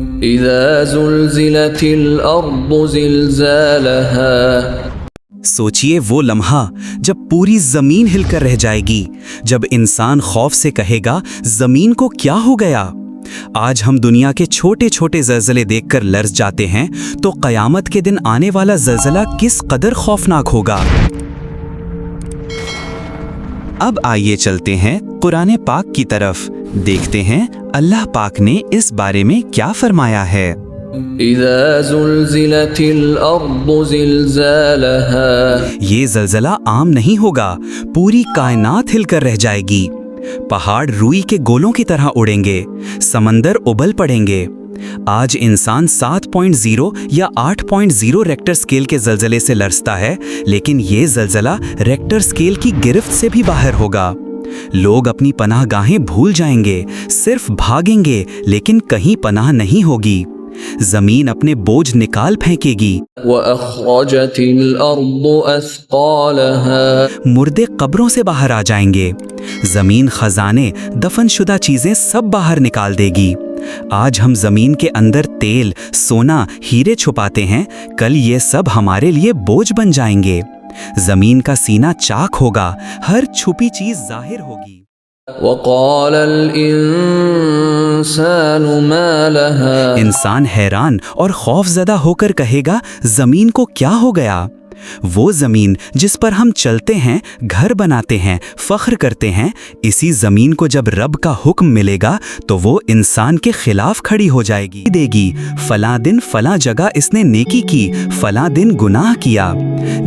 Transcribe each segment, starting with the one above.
إذا زلزلت الأرض زلزالها سوچئے وہ لمحہ جب پوری زمین ہل کر رہ جائے گی، جب انسان خوف سے کہے گا زمین کو کیا ہو گیا۔ آج ہم دنیا کے چھوٹے چھوٹے زلزلے دیکھ کر لرز جاتے ہیں، تو قیامت کے دن آنے والا زلزلہ کس قدر خوفناک ہوگا۔ اب آئیے چلتے ہیں قرآن پاک کی طرف، دیکھتے ہیں اللہ پاک نے اس بارے میں کیا فرمایا ہے۔ اذا زلزلت الارض زلزالها، یہ زلزلہ عام نہیں ہوگا، پوری کائنات ہل کر رہ جائے گی۔ پہاڑ روئی کے گولوں کی طرح اڑیں گے، سمندر ابل پڑیں گے۔ آج انسان 7.0 یا 8.0 ریکٹر سکیل کے زلزلے سے لرزتا ہے، لیکن یہ زلزلہ ریکٹر سکیل کی گرفت سے بھی باہر ہوگا۔ لوگ اپنی پناہ گاہیں بھول جائیں گے، صرف بھاگیں گے، لیکن کہیں پناہ نہیں ہوگی۔ زمین اپنے بوجھ نکال پھینکے گی، وَأَخْرَجَتِ الْأَرْضُ أَثْقَالَهَا، مردے قبروں سے باہر آ جائیں گے۔ زمین خزانے، دفن شدہ چیزیں سب باہر نکال دے گی۔ آج ہم زمین کے اندر تیل، سونا، ہیرے چھپاتے ہیں، کل یہ سب ہمارے لیے بوجھ بن جائیں گے۔ زمین کا سینہ چاک ہوگا، ہر چھپی چیز ظاہر ہوگی۔ وَقَالَ الْإِنسَانُ مَا لَهَا، انسان حیران اور خوف زدہ ہو کر کہے گا زمین کو کیا ہو گیا۔ وہ زمین جس پر ہم چلتے ہیں، گھر بناتے ہیں، فخر کرتے ہیں، اسی زمین کو جب رب کا حکم ملے گا تو وہ انسان کے خلاف کھڑی ہو جائے گی، دے گی فلاں دن فلاں جگہ اس نے نیکی کی، فلاں دن گناہ کیا۔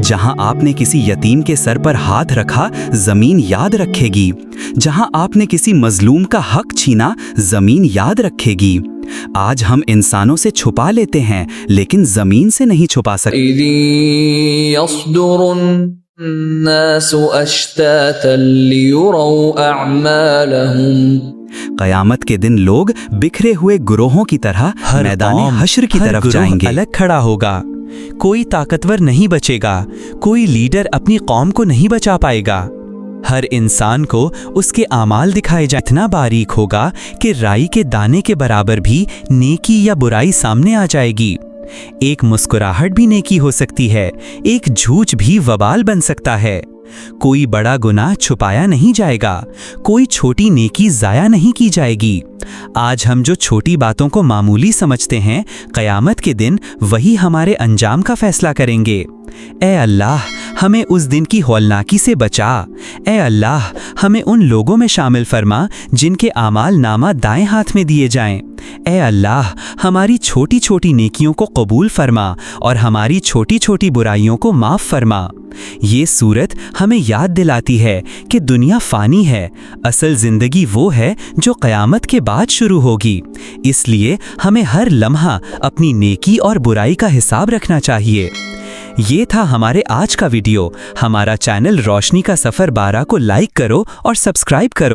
جہاں آپ نے کسی یتیم کے سر پر ہاتھ رکھا، زمین یاد رکھے گی۔ جہاں آپ نے کسی مظلوم کا حق چھینا، زمین یاد رکھے گی۔ آج ہم انسانوں سے چھپا لیتے ہیں، لیکن زمین سے نہیں چھپا سکتے۔ إِذِ يَصْدُرُ النَّاسُ أَشْتَاتًا لِيُرَوْا أَعْمَالَهُمْ، قیامت کے دن لوگ بکھرے ہوئے گروہوں کی طرح میدان حشر کی طرف جائیں گے۔ الگ کھڑا ہوگا، کوئی طاقتور نہیں بچے گا، کوئی لیڈر اپنی قوم کو نہیں بچا پائے گا۔ ہر انسان کو اس کے اعمال دکھائے جائیں۔ اتنا باریک ہوگا کہ رائی کے دانے کے برابر بھی نیکی یا برائی سامنے آ جائے گی۔ ایک مسکراہٹ بھی نیکی ہو سکتی ہے، ایک جھوٹ بھی وبال بن سکتا ہے۔ کوئی بڑا گناہ چھپایا نہیں جائے گا، کوئی چھوٹی نیکی ضائع نہیں کی جائے گی۔ آج ہم جو چھوٹی باتوں کو معمولی سمجھتے ہیں، قیامت کے دن وہی ہمارے انجام کا فیصلہ کریں گے۔ اے اللہ، ہمیں اس دن کی ہولناکی سے بچا۔ اے اللہ، ہمیں ان لوگوں میں شامل فرما جن کے اعمال نامہ دائیں ہاتھ میں دیے جائیں۔ اے اللہ، ہماری چھوٹی چھوٹی نیکیوں کو قبول فرما اور ہماری چھوٹی چھوٹی برائیوں کو معاف فرما۔ یہ صورت ہمیں یاد دلاتی ہے کہ دنیا فانی ہے، اصل زندگی وہ ہے جو قیامت کے بعد شروع ہوگی۔ اس لیے ہمیں ہر لمحہ اپنی نیکی اور برائی کا حساب رکھنا چاہیے۔ یہ تھا ہمارے آج کا ویڈیو۔ ہمارا چینل روشنی کا سفر 12 کو لائک کرو اور سبسکرائب کرو۔